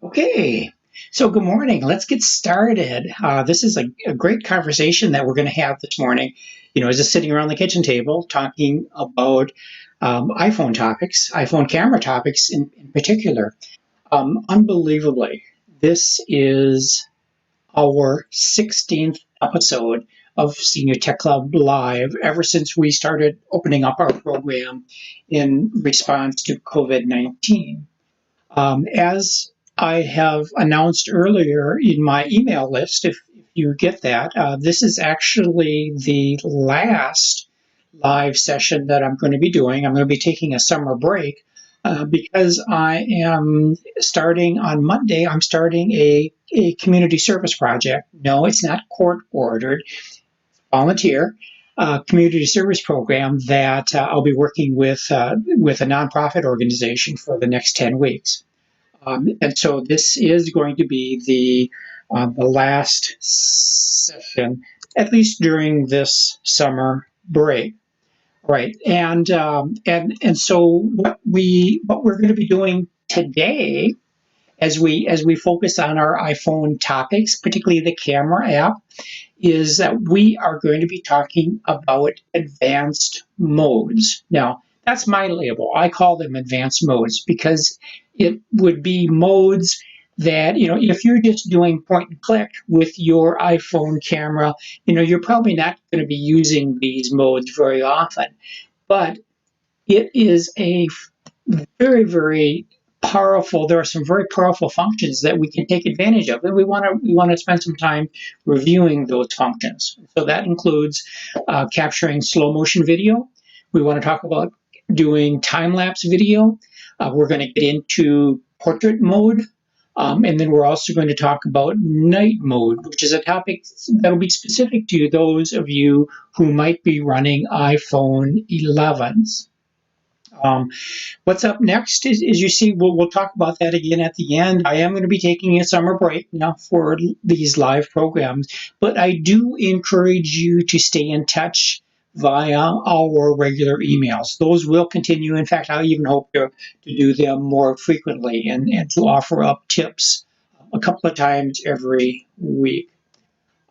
Okay, so good morning. Let's get started. This is a great conversation that we're going to have this morning. Just sitting around the kitchen table talking about iPhone topics, iPhone camera topics in particular. Unbelievably, this is our 16th episode of Senior Tech Club Live ever since we started opening up our program in response to COVID-19. As I have announced earlier in my email list, if you get that, this is actually the last live session that I'm going to be doing. I'm going to be taking a summer break because I am starting on Monday. I'm starting a community service project. No, it's not court ordered, volunteer. Community service program that I'll be working with a nonprofit organization for the next 10 weeks. And so this is going to be the last session, at least during this summer break, right? And so what we're going to be doing today, as we focus on our iPhone topics, particularly the camera app, is that we are going to be talking about advanced modes. Now, that's my label. I call them advanced modes because it would be modes that, if you're just doing point and click with your iPhone camera, you're probably not going to be using these modes very often. But it is a very, very powerful. There are some very powerful functions that we can take advantage of, and we want to spend some time reviewing those functions. So that includes capturing slow motion video. We want to talk about doing time lapse video. We're going to get into portrait mode, and then we're also going to talk about night mode, which is a topic that will be specific to those of you who might be running iPhone 11s. What's up next is you see, we'll talk about that again at the end. I am going to be taking a summer break now for these live programs, but I do encourage you to stay in touch via our regular emails. Those will continue. In fact, I even hope to do them more frequently and to offer up tips a couple of times every week.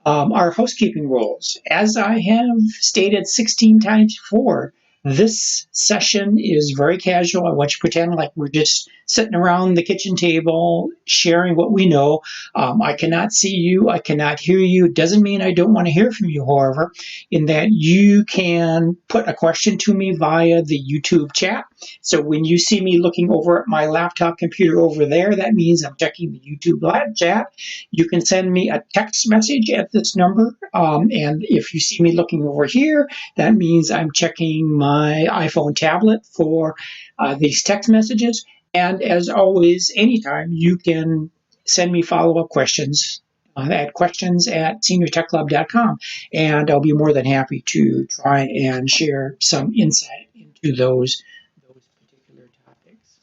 Our housekeeping rules, as I have stated 16 times before, this session is very casual. I want you to pretend like we're just sitting around the kitchen table sharing what we know. I cannot see you. I cannot hear you. It doesn't mean I don't want to hear from you, however, in that you can put a question to me via the YouTube chat. So when you see me looking over at my laptop computer over there, that means I'm checking the YouTube live chat. You can send me a text message at this number. And if you see me looking over here, that means I'm checking my iPhone tablet for these text messages. And as always, anytime you can send me follow-up questions at questions@seniortechclub.com, and I'll be more than happy to try and share some insight into those particular topics.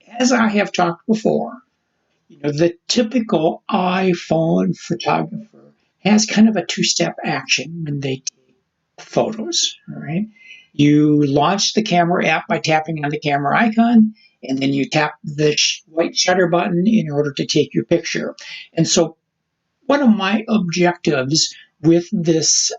As I have talked before, the typical iPhone photographer has kind of a two-step action when they take photos, all right? You launch the camera app by tapping on the camera icon, and then you tap the white shutter button in order to take your picture. And so one of my objectives with this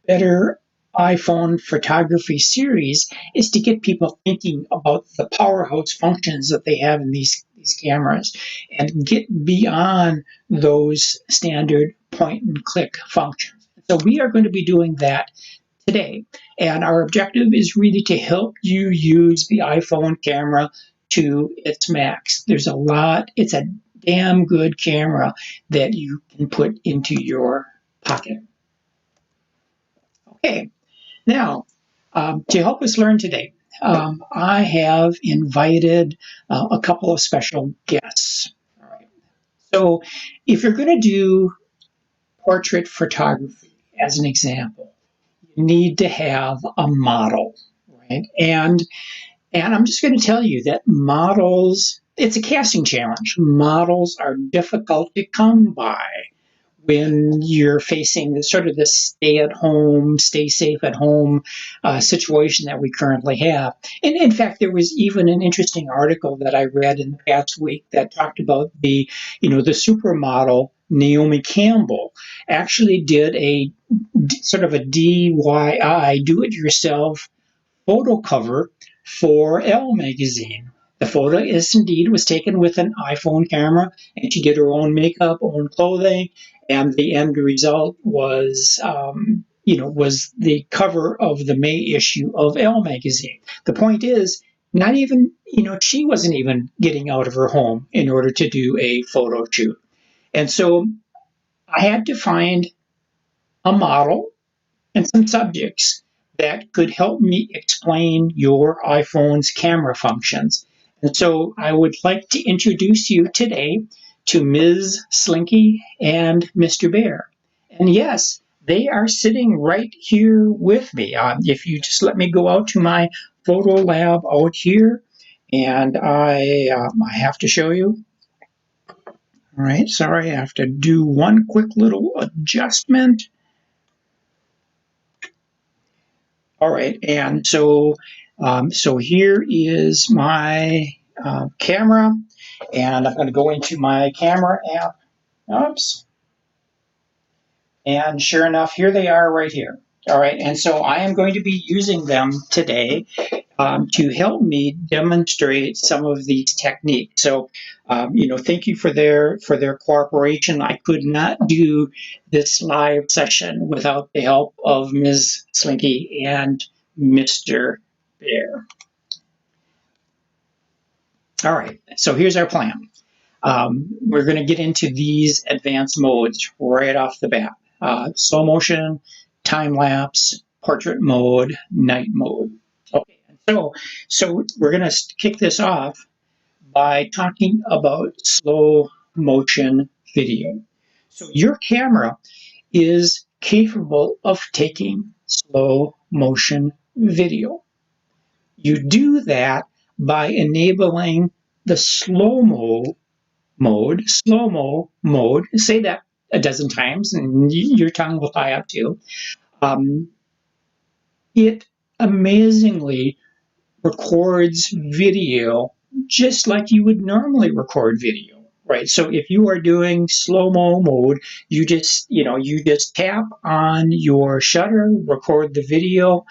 Better iPhone Photography series is to get people thinking about the powerhouse functions that they have in these cameras and get beyond those standard point and click functions. So we are going to be doing that today. And our objective is really to help you use the iPhone camera to its max. It's a damn good camera that you can put into your pocket. Okay, now to help us learn today, I have invited a couple of special guests. All right. So if you're going to do portrait photography, as an example, you need to have a model, right? And I'm just going to tell you that models, it's a casting challenge. Models are difficult to come by when you're facing sort of this stay-at-home, stay safe at home situation that we currently have. And in fact, there was even an interesting article that I read in the past week that talked about the supermodel Naomi Campbell actually did a sort of a DIY, do-it-yourself photo cover for Elle magazine. The photo is indeed was taken with an iPhone camera, and she did her own makeup, own clothing, and the end result was, was the cover of the May issue of Elle magazine. The point is, not even, she wasn't even getting out of her home in order to do a photo shoot. And so I had to find a model and some subjects that could help me explain your iPhone's camera functions. And so I would like to introduce you today to Ms. Slinky and Mr. Bear. And yes, they are sitting right here with me. If you just let me go out to my photo lab out here, and I have to show you. All right, sorry, I have to do one quick little adjustment. All right, and so here is my camera, and I'm going to go into my camera app. Oops. And sure enough, here they are right here. All right, and so I am going to be using them today to help me demonstrate some of these techniques. So, thank you for their cooperation. I could not do this live session without the help of Ms. Slinky and Mr. Bear. All right, so here's our plan. We're going to get into these advanced modes right off the bat. Slow motion, time lapse, portrait mode, night mode. Okay, so we're going to kick this off by talking about slow motion video. So your camera is capable of taking slow motion video. You do that by enabling the slow-mo mode, Slo-Mo mode. Say that a dozen times and your tongue will tie up too. It amazingly records video just like you would normally record video, right? So if you are doing slow-mo mode, you just tap on your shutter, record the video,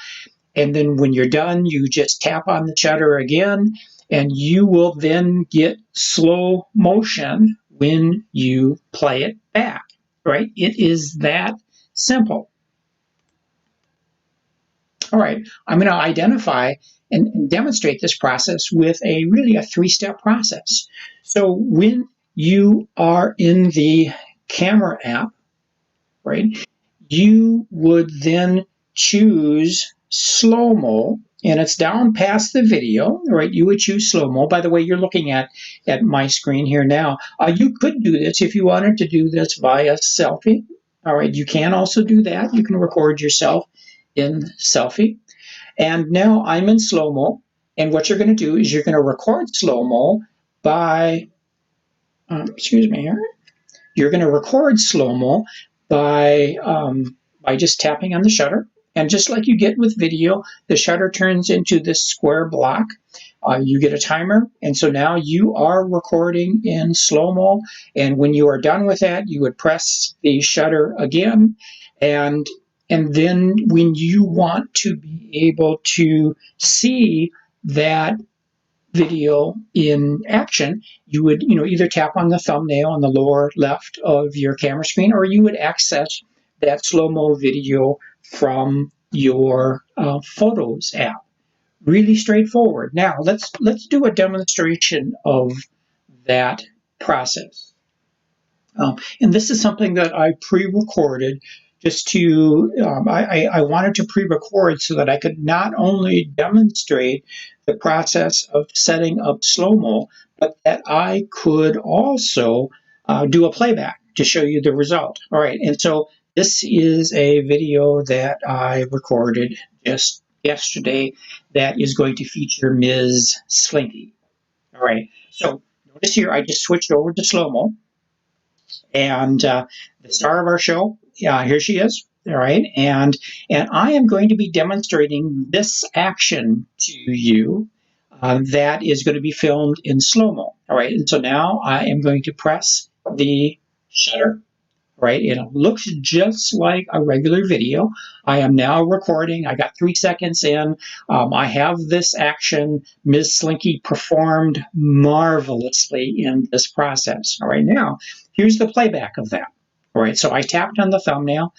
and then when you're done, you just tap on the shutter again, and you will then get slow motion when you play it back, right? It is that simple. All right, I'm going to identify and demonstrate this process with really a three-step process. So when you are in the camera app, right, you would then choose slow-mo, and it's down past the video, right? You would choose slow-mo. By the way, you're looking at my screen here now. You could do this if you wanted to do this via selfie. All right, you can also do that. You can record yourself in selfie. And now I'm in slow-mo, and what you're going to do is you're going to record slow-mo by, you're going to record slow-mo by just tapping on the shutter. And just like you get with video, the shutter turns into this square block. You get a timer, and so now you are recording in slow-mo. And when you are done with that, you would press the shutter again. And then when you want to be able to see that video in action, you would either tap on the thumbnail on the lower left of your camera screen, or you would access that slow-mo video from your Photos app. Really straightforward. Now let's do a demonstration of that process. And this is something that I pre-recorded just to, I wanted to pre-record so that I could not only demonstrate the process of setting up slow-mo, but that I could also do a playback to show you the result. All right, and so this is a video that I recorded just yesterday that is going to feature Ms. Slinky. All right, so notice here I just switched over to slow-mo. And the star of our show, here she is. All right, and I am going to be demonstrating this action to you that is going to be filmed in slow-mo. All right, and so now I am going to press the shutter. Right, it looks just like a regular video. I am now recording. I got 3 seconds in. I have this action. Ms. Slinky performed marvelously in this process. All right, now here's the playback of that. All right, so I tapped on the thumbnail,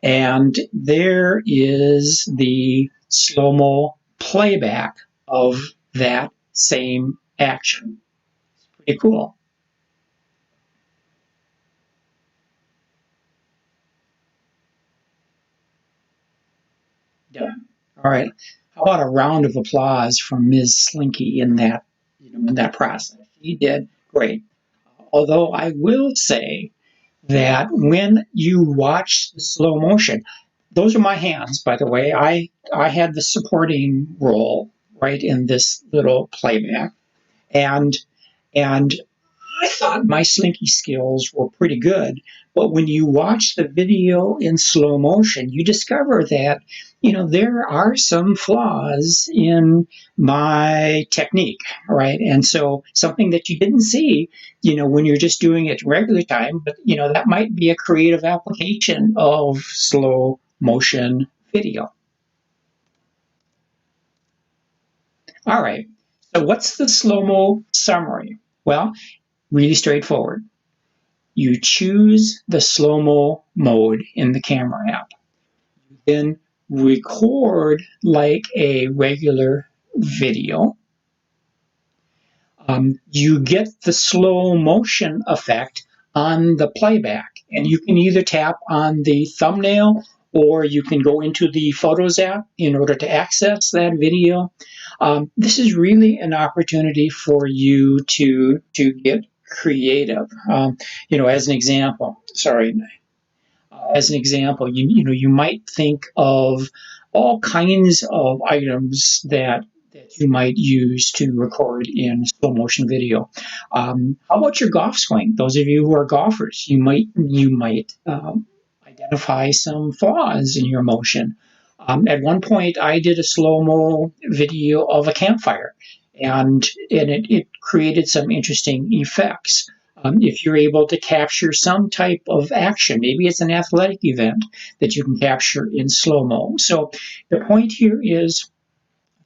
and there is the slow-mo playback of that same action. It's pretty cool. Done. All right. How about a round of applause for Ms. Slinky in that, in that process? She did great. Although I will say that when you watch the slow motion, those are my hands, by the way. I had the supporting role right in this little playback, and I thought my Slinky skills were pretty good. But when you watch the video in slow motion, you discover that, there are some flaws in my technique, right? And so something that you didn't see, when you're just doing it regular time, but, that might be a creative application of slow motion video. All right. So what's the Slo-Mo summary? Well, really straightforward. You choose the slow-mo mode in the camera app. You then record like a regular video. You get the slow motion effect on the playback, and you can either tap on the thumbnail or you can go into the Photos app in order to access that video. This is really an opportunity for you to get creative. As an example, you might think of all kinds of items that you might use to record in slow motion video. How about your golf swing? Those of you who are golfers, you might identify some flaws in your motion. At one point, I did a slow-mo video of a campfire, and it created some interesting effects. If you're able to capture some type of action, maybe it's an athletic event that you can capture in slow-mo. So the point here is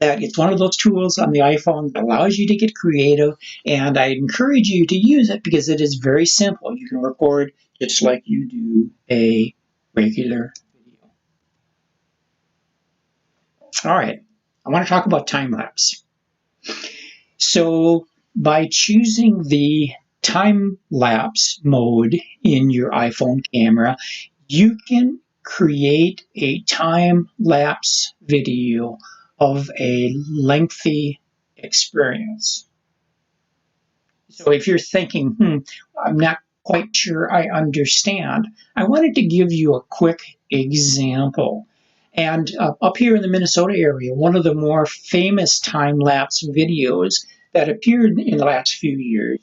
that it's one of those tools on the iPhone that allows you to get creative, and I encourage you to use it because it is very simple. You can record just like you do a regular video. All right, I want to talk about time lapse. So by choosing the time lapse mode in your iPhone camera, you can create a time lapse video of a lengthy experience. So if you're thinking, I'm not quite sure I understand, I wanted to give you a quick example. And up here in the Minnesota area, one of the more famous time-lapse videos that appeared in the last few years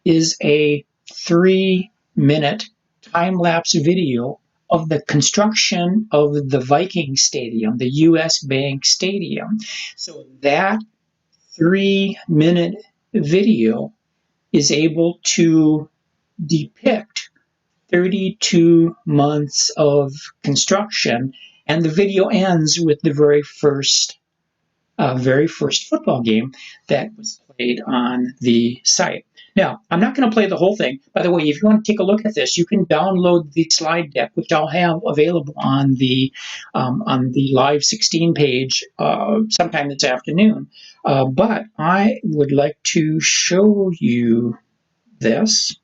is a 3-minute time-lapse video of the construction of the Viking Stadium, the U.S. Bank Stadium. So that 3-minute video is able to depict 32 months of construction, and the video ends with the very first football game that was played on the site. Now, I'm not going to play the whole thing. By the way, if you want to take a look at this, you can download the slide deck, which I'll have available on the Live 16 page sometime this afternoon. But I would like to show you this.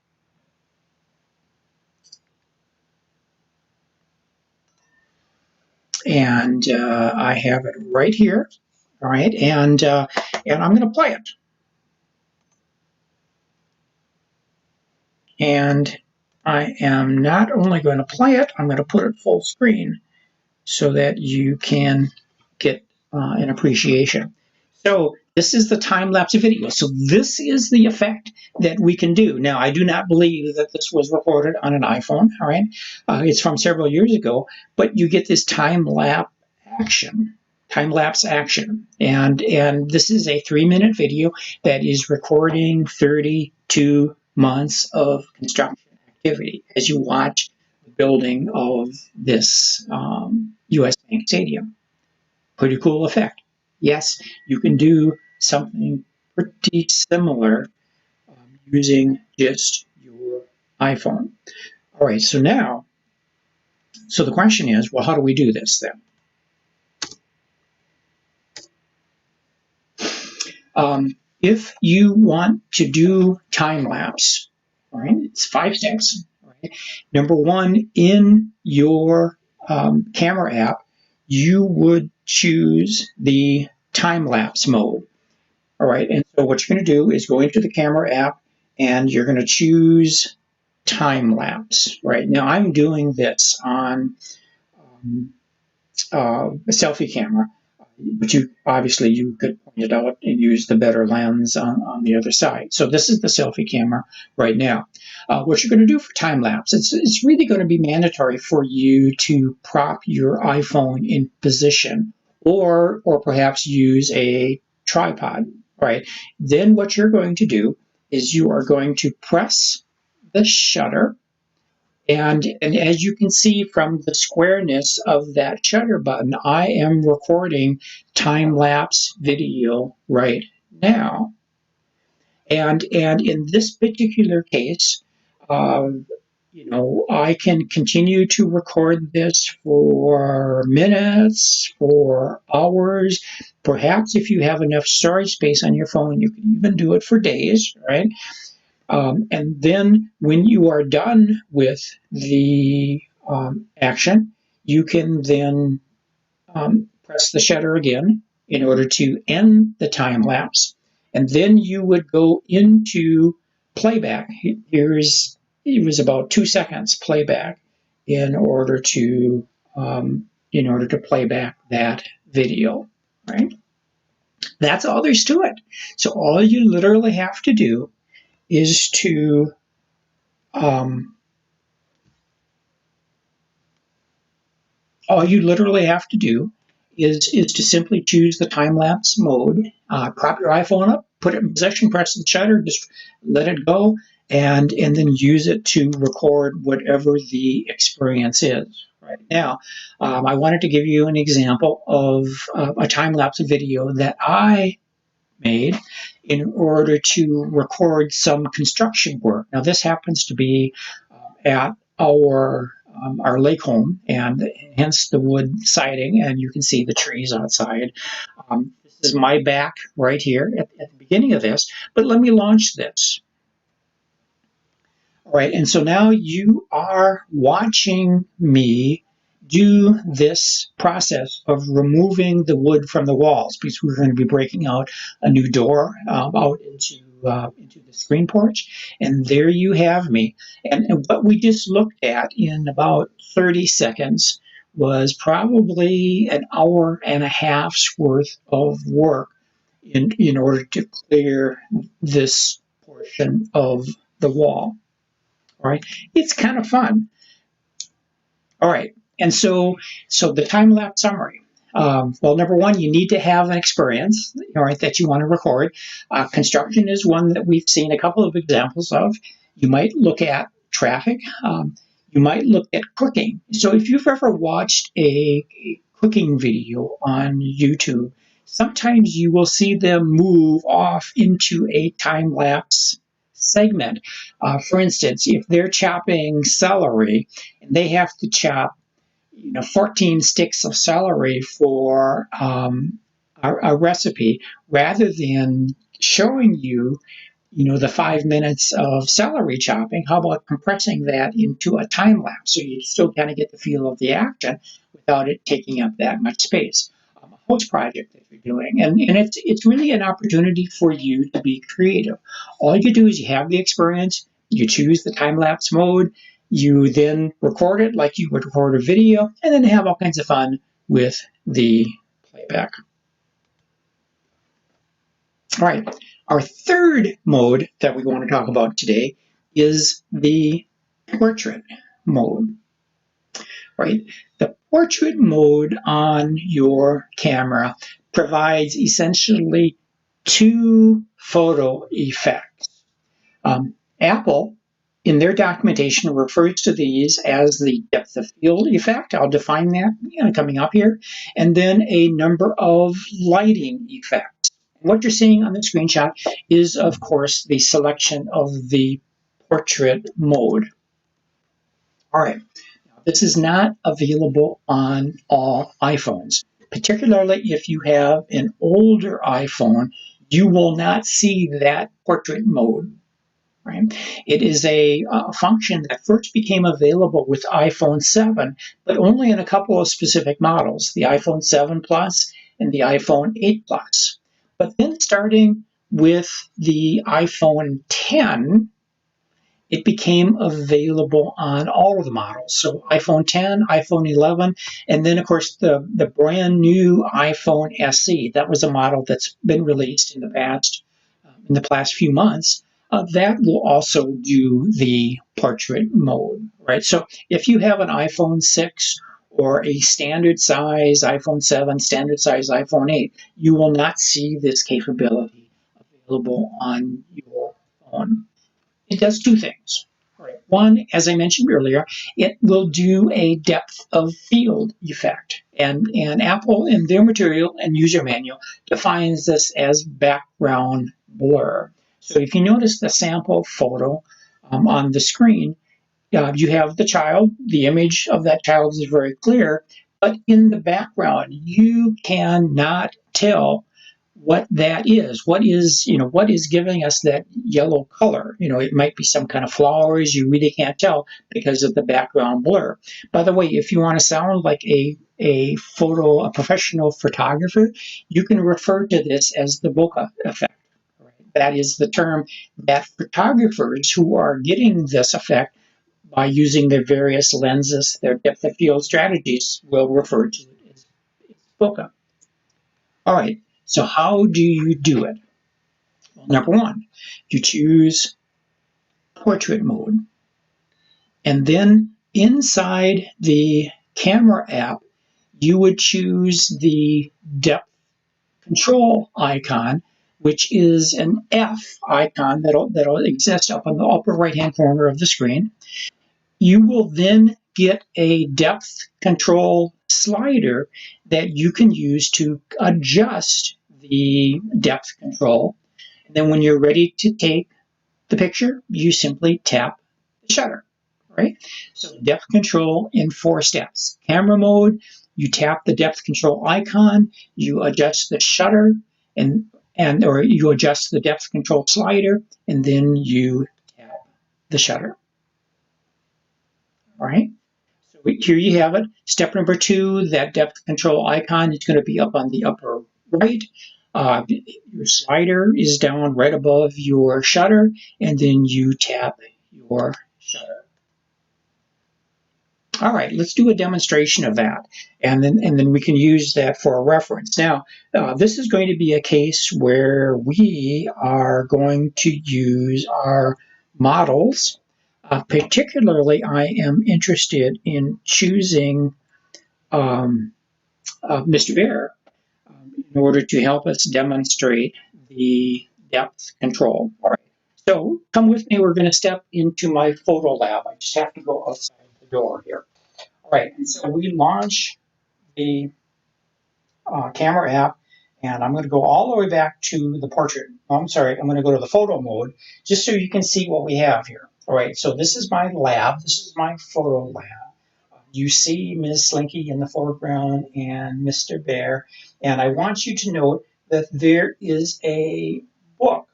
And I have it right here. All right, and I'm going to play it. And I am not only going to play it, I'm going to put it full screen so that you can get an appreciation. So This is the time-lapse video. So this is the effect that we can do. Now, I do not believe that this was recorded on an iPhone, all right? It's from several years ago, but you get this time-lapse action. Time-lapse action. And this is a 3-minute video that is recording 32 months of construction activity as you watch the building of this U.S. Bank Stadium. Pretty cool effect. Yes, you can do something pretty similar using just your iPhone. All right, so now, so the question is, well, how do we do this then? If you want to do time lapse, all right, it's 5 steps. All right. Number one, in your camera app, you would choose the time lapse mode. All right, and so what you're going to do is go into the camera app and you're going to choose time lapse. Right now, I'm doing this on a selfie camera, but you could point it out and use the better lens on the other side. So this is the selfie camera right now. What you're going to do for time lapse, it's really going to be mandatory for you to prop your iPhone in position, or perhaps use a tripod. Right. Then what you're going to do is you are going to press the shutter. And as you can see from the squareness of that shutter button, I am recording time-lapse video right now. And in this particular case, I can continue to record this for minutes, for hours. Perhaps if you have enough storage space on your phone, you can even do it for days, right? And then when you are done with the action, you can then press the shutter again in order to end the time lapse. And then you would go into playback. It was about 2 seconds playback in order to play back that video, right? That's all there's to it. So all you literally have to do is to to simply choose the time-lapse mode, prop your iPhone up, put it in position, press the shutter, just let it go, and then use it to record whatever the experience is. Right now, I wanted to give you an example of a time-lapse video that I made in order to record some construction work. Now, this happens to be at our lake home, and hence the wood siding, and you can see the trees outside. This is my back right here at the beginning of this, but let me launch this. All right, and so now you are watching me do this process of removing the wood from the walls, because we're going to be breaking out a new door out into the screen porch. And there you have me. And what we just looked at in about 30 seconds was probably an hour and a half's worth of work in order to clear this portion of the wall. All right, it's kind of fun. All right. And so the time-lapse summary. Well, number one, you need to have an experience, all right, that you want to record. Construction is one that we've seen a couple of examples of. You might look at traffic. You might look at cooking. So if you've ever watched a cooking video on YouTube, sometimes you will see them move off into a time-lapse segment. For instance, if they're chopping celery and they have to chop 14 sticks of celery for a recipe, rather than showing you, the 5 minutes of celery chopping, how about compressing that into a time lapse so you still kind of get the feel of the action without it taking up that much space? A house project that you're doing, and it's really an opportunity for you to be creative. All you do is you have the experience, you choose the time lapse mode. You then record it like you would record a video, and then have all kinds of fun with the playback. All right, our third mode that we want to talk about today is the portrait mode. Right, the portrait mode on your camera provides essentially two photo effects. Apple, in their documentation, refers to these as the depth of field effect. I'll define that coming up here. And then a number of lighting effects. What you're seeing on the screenshot is, of course, the selection of the portrait mode. All right, this is not available on all iPhones. Particularly if you have an older iPhone, you will not see that portrait mode. Right? It is a function that first became available with iPhone 7, but only in a couple of specific models, the iPhone 7 Plus and the iPhone 8 Plus. But then starting with the iPhone 10, it became available on all of the models. So iPhone 10, iPhone 11, and then, of course, the brand new iPhone SE. That was a model that's been released in the past few months. That will also do the portrait mode, right? So if you have an iPhone 6 or a standard size iPhone 7, standard size iPhone 8, you will not see this capability available on your phone. It does two things. Right. One, as I mentioned earlier, it will do a depth of field effect. And Apple, in their material and user manual, defines this as background blur. So if you notice the sample photo on the screen, you have the child. The image of that child is very clear, but in the background, you cannot tell what that is. What is giving us that yellow color? It might be some kind of flowers. You really can't tell because of the background blur. By the way, if you want to sound like a professional photographer, you can refer to this as the bokeh effect. That is the term that photographers who are getting this effect by using their various lenses, their depth of field strategies, will refer to it as bokeh. All right, so how do you do it? Well, number one, you choose portrait mode. And then inside the camera app, you would choose the depth control icon, which is an F icon that'll exist up on the upper right-hand corner of the screen. You will then get a depth control slider that you can use to adjust the depth control. And then when you're ready to take the picture, you simply tap the shutter, right? So depth control in 4 steps. Camera mode, you tap the depth control icon, you adjust the shutter, or you adjust the depth control slider, and then you tap the shutter. All right, so here you have it. Step number 2, that depth control icon is going to be up on the upper right. Your slider is down right above your shutter, and then you tap your shutter. All right, let's do a demonstration of that, and then we can use that for a reference. Now, this is going to be a case where we are going to use our models. Particularly, I am interested in choosing Mr. Bear in order to help us demonstrate the depth control. All right, so come with me. We're going to step into my photo lab. I just have to go outside the door here. All right, and so we launch the camera app, and I'm going to go all the way back to the portrait. I'm going to go to the photo mode just so you can see what we have here. All right, so this is my lab. This is my photo lab. You see Ms. Slinky in the foreground and Mr. Bear. And I want you to note that there is a book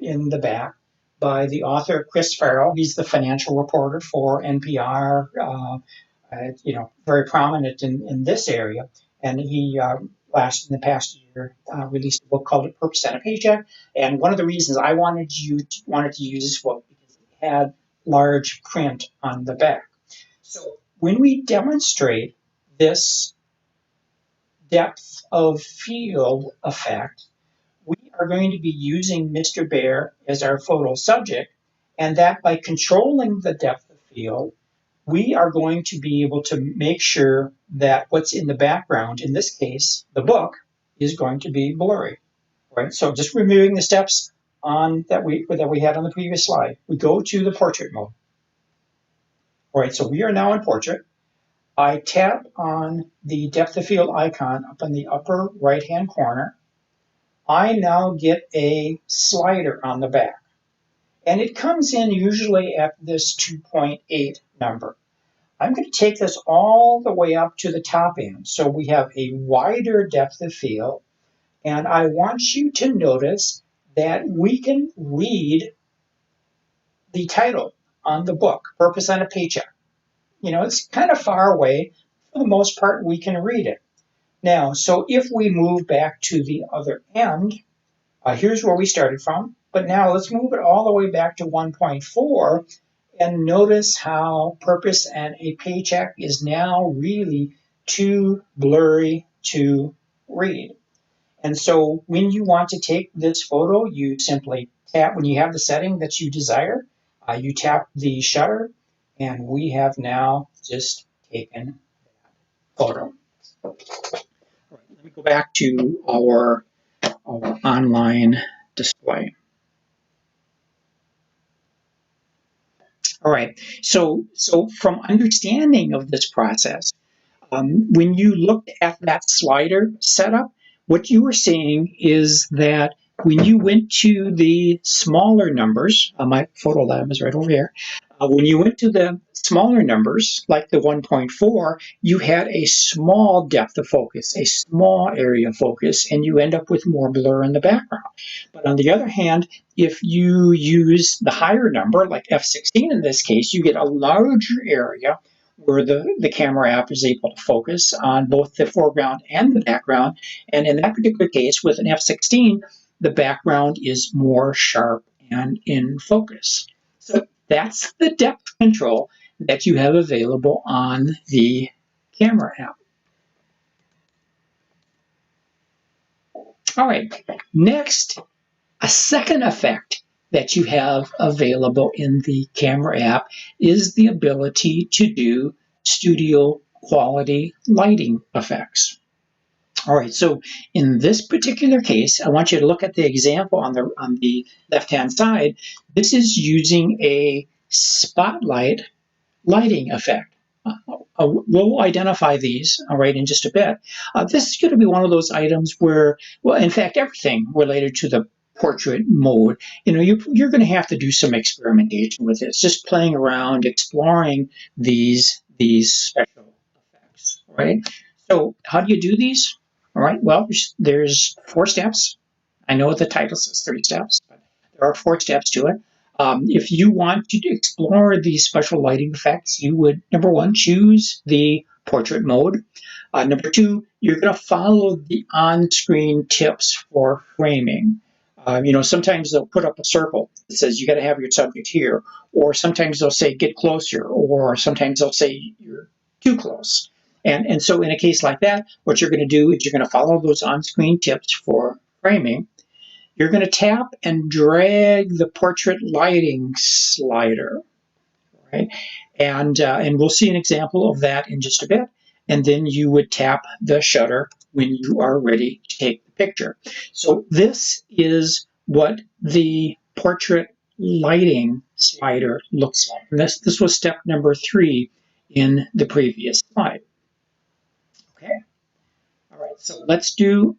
in the back by the author Chris Farrell. He's the financial reporter for NPR, very prominent in this area. And he in the past year, released a book called A Purpose and a Paycheck. And one of the reasons I wanted to use this book because it had large print on the back. So when we demonstrate this depth of field effect, we are going to be using Mr. Bear as our photo subject, and that by controlling the depth of field, we are going to be able to make sure that what's in the background, in this case, the book, is going to be blurry. Right? So just removing the steps that we had on the previous slide. We go to the portrait mode. All right, so we are now in portrait. I tap on the depth of field icon up in the upper right-hand corner. I now get a slider on the back. And it comes in usually at this 2.8 number. I'm going to take this all the way up to the top end. So we have a wider depth of field. And I want you to notice that we can read the title on the book, Purpose on a Paycheck. You know, it's kind of far away. For the most part, we can read it. Now, so if we move back to the other end, here's where we started from. But now let's move it all the way back to 1.4 and notice how Purpose and a Paycheck is now really too blurry to read. And so when you want to take this photo, you simply tap, when you have the setting that you desire, you tap the shutter, and we have now just taken that photo. All right, let me go back to our online display. All right, so from understanding of this process, when you looked at that slider setup, what you were seeing is that when you went to the smaller numbers, my photo lab is right over here, when you went to the smaller numbers, like the 1.4, you had a small depth of focus, a small area of focus, and you end up with more blur in the background. But on the other hand, if you use the higher number, like f16 in this case, you get a larger area where the camera app is able to focus on both the foreground and the background. And in that particular case, with an f16, the background is more sharp and in focus. So that's the depth control that you have available on the camera app. All right, next, a second effect that you have available in the camera app is the ability to do studio quality lighting effects. All right, so in this particular case, I want you to look at the example on the left-hand side. This is using a spotlight lighting effect. We'll identify these, all right, in just a bit. This is going to be one of those items where, well, in fact, everything related to the portrait mode, you know, you're going to have to do some experimentation with it. It's just playing around, exploring these special effects, right? So how do you do these? All right, well, there's 4 steps. I know the title says 3 steps, but there are 4 steps to it. If you want to explore these special lighting effects, you would, number 1, choose the portrait mode. Number 2, you're going to follow the on-screen tips for framing. You know, sometimes they'll put up a circle that says you got to have your subject here, or sometimes they'll say get closer, or sometimes they'll say you're too close. And so in a case like that, what you're going to do is you're going to follow those on-screen tips for framing. You're going to tap and drag the portrait lighting slider, right? And we'll see an example of that in just a bit. And then you would tap the shutter when you are ready to take the picture. So this is what the portrait lighting slider looks like. And this was step number 3 in the previous slide. Okay. All right, so let's do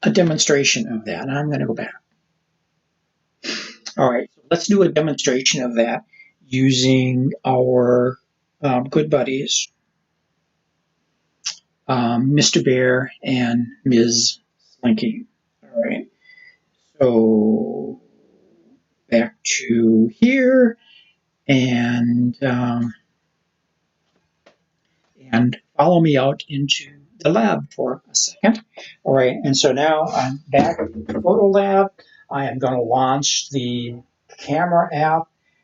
a demonstration of that. I'm going to go back. All right, so let's do a demonstration of that using our good buddies, Mr. Bear and Ms. Slinky. All right, so back to here, and follow me out into the lab for a second. All right, and so now I'm back at the photo lab. I am going to launch the camera app.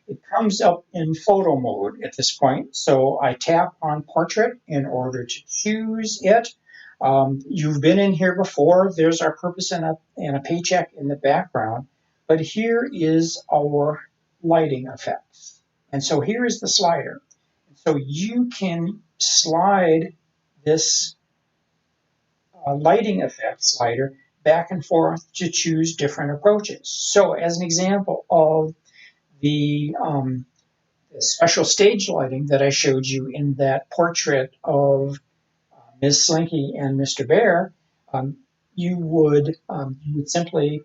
It comes up in photo mode at this point, so I tap on portrait in order to choose it. You've been in here before. There's our purpose and a paycheck in the background. But here is our lighting effects. And so here is the slider. So you can slide this lighting effect slider back and forth to choose different approaches. So as an example of the special stage lighting that I showed you in that portrait of Ms. Slinky and Mr. Bear, you would simply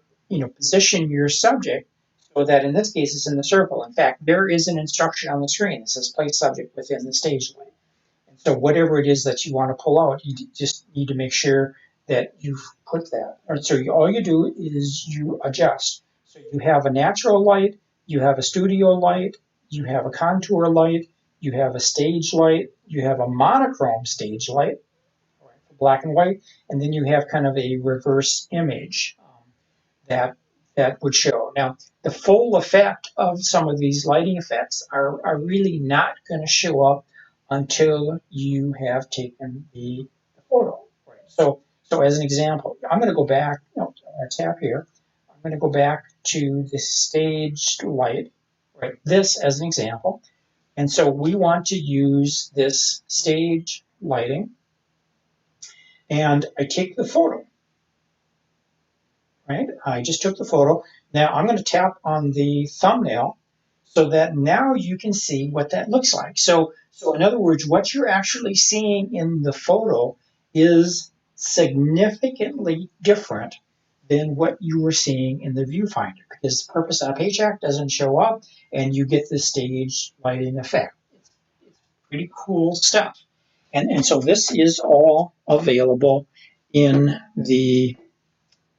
position your subject so that in this case it's in the circle. In fact, there is an instruction on the screen that says place subject within the stage light. And so whatever it is that you want to pull out, you just need to make sure that you've put that. So all you do is you adjust. So you have a natural light, you have a studio light, you have a contour light, you have a stage light, you have a monochrome stage light, black and white, and then you have kind of a reverse image that would show. Now, the full effect of some of these lighting effects are really not going to show up until you have taken the photo. Right? So as an example, I'm going to go back, I'm going to tap here, I'm going to go back to the staged light, right? This as an example. And so we want to use this stage lighting, and I take the photo, right? I just took the photo. Now I'm going to tap on the thumbnail so that now you can see what that looks like. So in other words, what you're actually seeing in the photo is significantly different than what you were seeing in the viewfinder, because the purpose of a paycheck doesn't show up and you get the stage lighting effect. It's pretty cool stuff. And so this is all available in the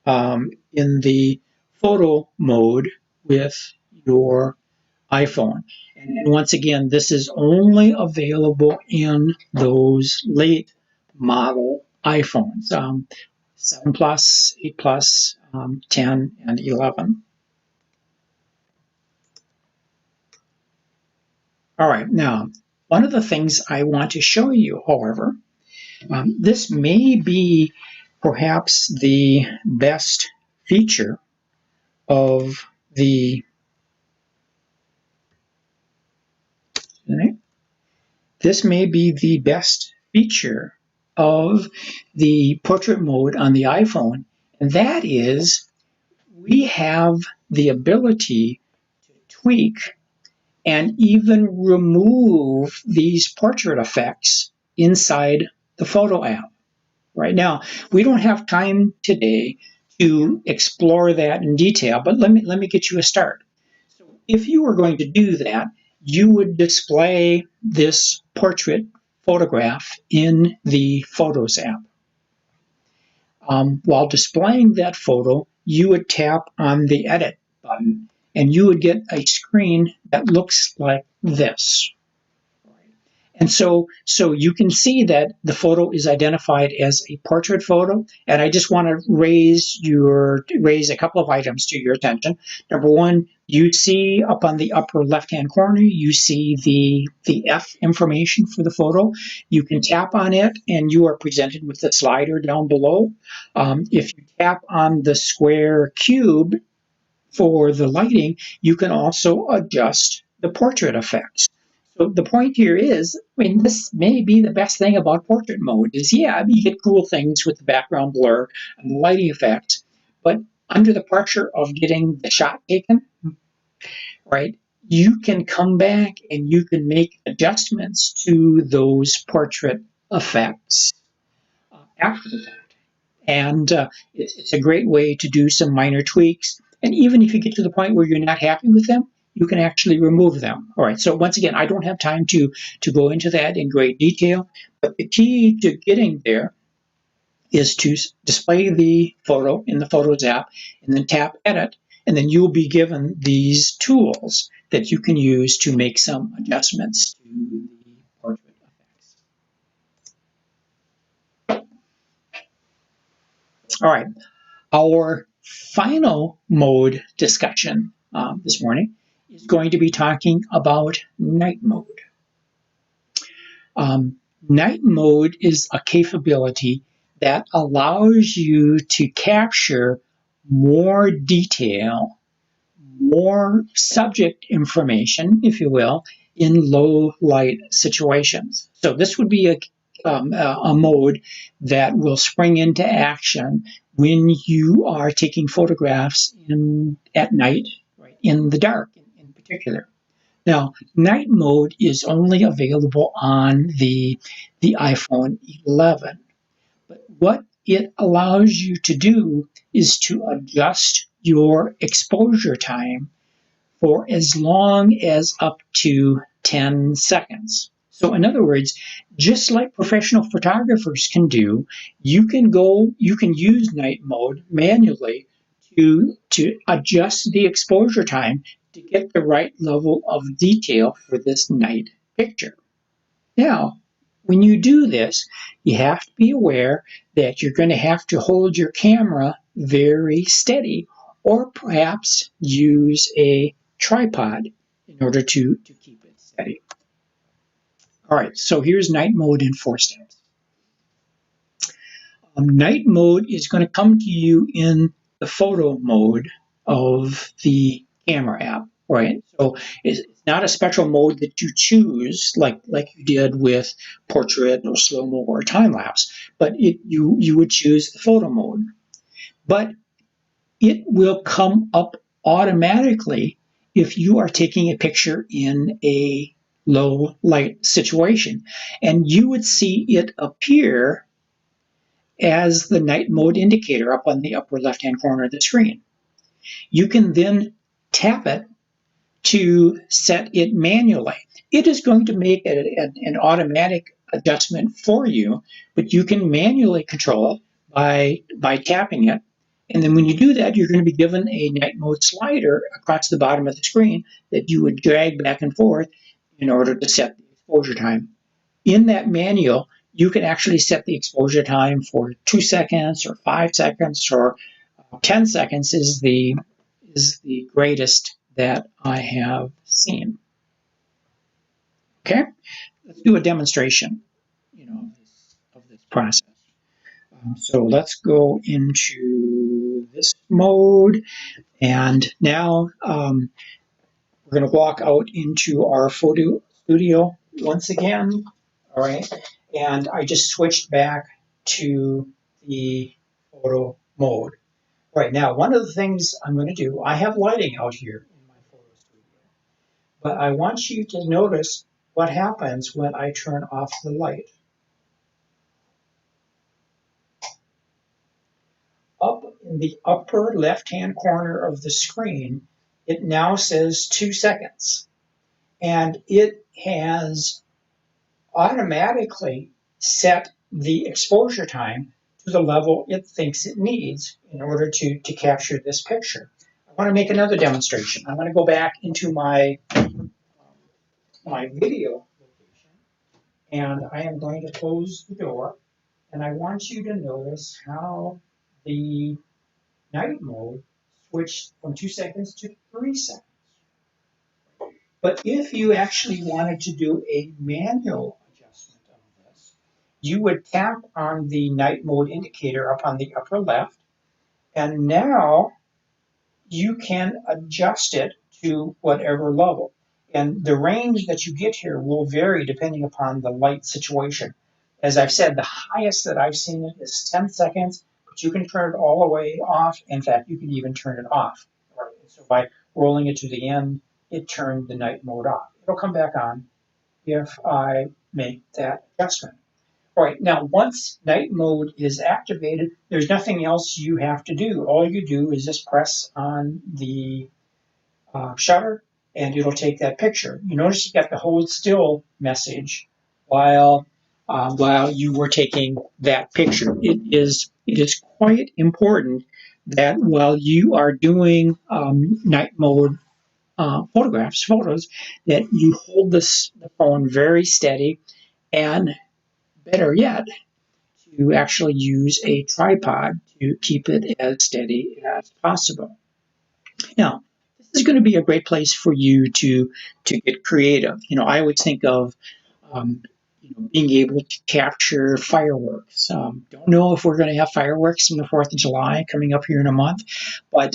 photo mode with your iPhone. And once again, this is only available in those late model iPhones, 7 Plus, 8 Plus, 10, and 11. All right, now, one of the things I want to show you, however, this may be perhaps the best feature of the portrait mode on the iPhone, and that is we have the ability to tweak and even remove these portrait effects inside the photo app. Right now, we don't have time today to explore that in detail, but let me get you a start. So if you were going to do that, you would display this portrait photograph in the Photos app. While displaying that photo, you would tap on the Edit button, and you would get a screen that looks like this. And so you can see that the photo is identified as a portrait photo, and I just want to raise a couple of items to your attention. Number one, you see up on the upper left-hand corner, you see the F information for the photo. You can tap on it, and you are presented with the slider down below. If you tap on the square cube for the lighting, you can also adjust the portrait effects. So the point here is, this may be the best thing about portrait mode is, yeah, you get cool things with the background blur and the lighting effects, but under the pressure of getting the shot taken, right, you can come back and you can make adjustments to those portrait effects after the fact. And it's a great way to do some minor tweaks. And even if you get to the point where you're not happy with them, you can actually remove them. All right, so once again, I don't have time to go into that in great detail, but the key to getting there is to display the photo in the Photos app and then tap Edit, and then you'll be given these tools that you can use to make some adjustments to the portrait effects. All right, our final mode discussion this morning is going to be talking about night mode. Night mode is a capability that allows you to capture more detail, more subject information, if you will, in low light situations. So this would be a mode that will spring into action when you are taking photographs at night, right, in the dark in particular. Now, night mode is only available on the iPhone 11. But what it allows you to do is to adjust your exposure time for as long as up to 10 seconds. So in other words, just like professional photographers can do, you can use night mode manually to adjust the exposure time to get the right level of detail for this night picture. Now, when you do this, you have to be aware that you're going to have to hold your camera very steady, or perhaps use a tripod in order to keep it steady. All right, so here's night mode in 4 steps. Night mode is going to come to you in the photo mode of the camera app, right? So it's not a special mode that you choose like you did with portrait or slow-mo or time lapse, but you would choose the photo mode. But it will come up automatically if you are taking a picture in a low light situation, and you would see it appear as the night mode indicator up on the upper left-hand corner of the screen. You can then tap it to set it manually. It is going to make an automatic adjustment for you, but you can manually control it by tapping it. And then when you do that, you're going to be given a night mode slider across the bottom of the screen that you would drag back and forth in order to set the exposure time. In that manual, you can actually set the exposure time for 2 seconds or 5 seconds, or 10 seconds is the greatest that I have seen. Okay, let's do a demonstration, of this process. So let's go into this mode, and now we're going to walk out into our photo studio once again. All right, and I just switched back to the photo mode. Right now, one of the things I'm going to do, I have lighting out here in my photo studio, but I want you to notice what happens when I turn off the light. Up in the upper left-hand corner of the screen, it now says 2 seconds, and it has automatically set the exposure time to the level it thinks it needs in order to capture this picture. I want to make another demonstration. I'm going to go back into my video location, and I am going to close the door, and I want you to notice how the night mode switched from 2 seconds to 3 seconds. But if you actually wanted to do a manual adjustment of this, you would tap on the night mode indicator up on the upper left, and now you can adjust it to whatever level. And the range that you get here will vary depending upon the light situation. As I've said, the highest that I've seen it is 10 seconds, but you can turn it all the way off. In fact, you can even turn it off. Right? So by rolling it to the end, it turned the night mode off. It'll come back on if I make that adjustment. All right, now once night mode is activated, there's nothing else you have to do. All you do is just press on the shutter, and it'll take that picture. You notice you got the hold still message while you were taking that picture. It is quite important that while you are doing night mode photos, that you hold the phone very steady, and better yet, to actually use a tripod to keep it as steady as possible. Now, this is going to be a great place for you to get creative. I always think of being able to capture fireworks. Don't know if we're going to have fireworks on the 4th of July coming up here in a month, but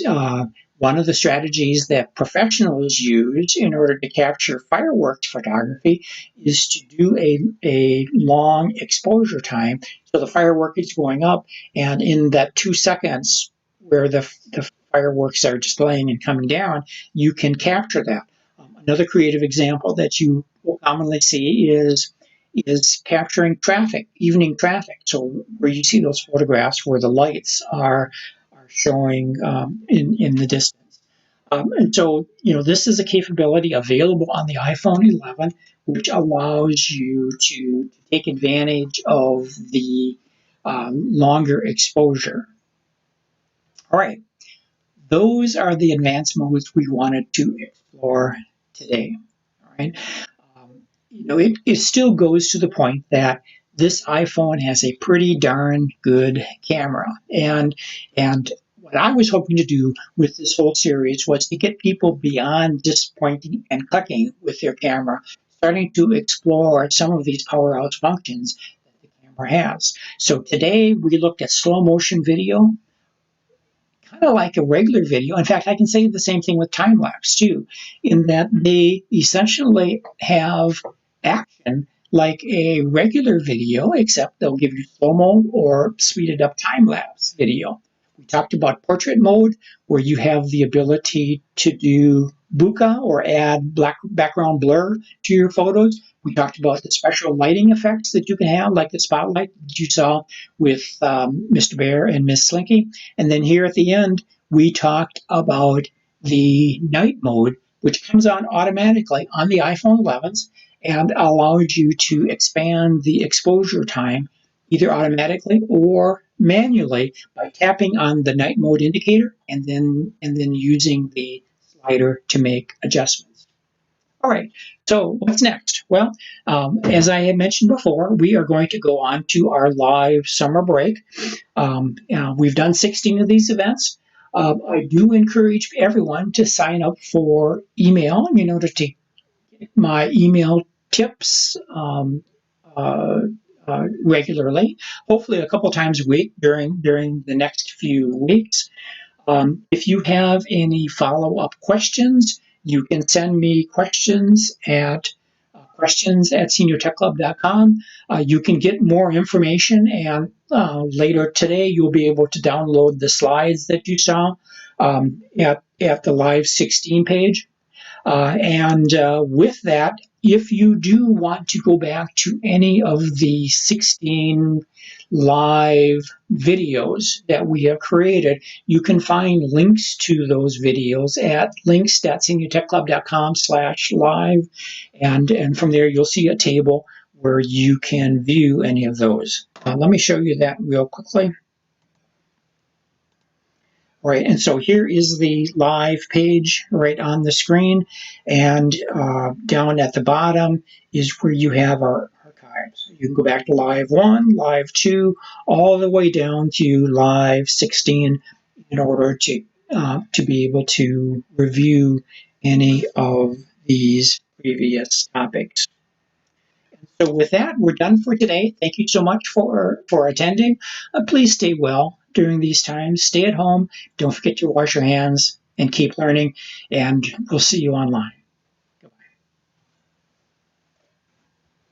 one of the strategies that professionals use in order to capture fireworks photography is to do a long exposure time. So the firework is going up, and in that 2 seconds where the fireworks are displaying and coming down, you can capture that. Another creative example that you will commonly see is capturing traffic, evening traffic. So where you see those photographs where the lights are showing in the distance. And so, this is a capability available on the iPhone 11, which allows you to take advantage of the longer exposure. All right, those are the advanced modes we wanted to explore today. All right, it still goes to the point that this iPhone has a pretty darn good camera, and what I was hoping to do with this whole series was to get people beyond just pointing and clicking with their camera, starting to explore some of these powerhouse functions that the camera has. So today we looked at slow motion video, kind of like a regular video. In fact, I can say the same thing with time lapse too, in that they essentially have action like a regular video, except they'll give you slow-mo or speeded up time lapse video. We talked about portrait mode, where you have the ability to do bokeh or add black background blur to your photos. We talked about the special lighting effects that you can have, like the spotlight that you saw with Mr. Bear and Miss Slinky. And then here at the end, we talked about the night mode, which comes on automatically on the iPhone 11s and allows you to expand the exposure time either automatically or manually by tapping on the night mode indicator and then using the slider to make adjustments. All right, so what's next? Well, as I had mentioned before, we are going to go on to our live summer break. We've done 16 of these events. I do encourage everyone to sign up for email, to take my email tips regularly, hopefully a couple times a week during the next few weeks. If you have any follow-up questions, you can send me questions at seniortechclub.com. You can get more information, and later today you'll be able to download the slides that you saw at the Live 16 page. With that, if you do want to go back to any of the 16 live videos that we have created, you can find links to those videos at links.seniortechclub.com/live. And from there, you'll see a table where you can view any of those. Let me show you that real quickly. Right, and so here is the live page right on the screen, and down at the bottom is where you have our archives. You can go back to Live 1, Live 2, all the way down to Live 16 in order to be able to review any of these previous topics. So with that, we're done for today. Thank you so much for attending. Please stay well during these times. Stay at home. Don't forget to wash your hands and keep learning. And we'll see you online.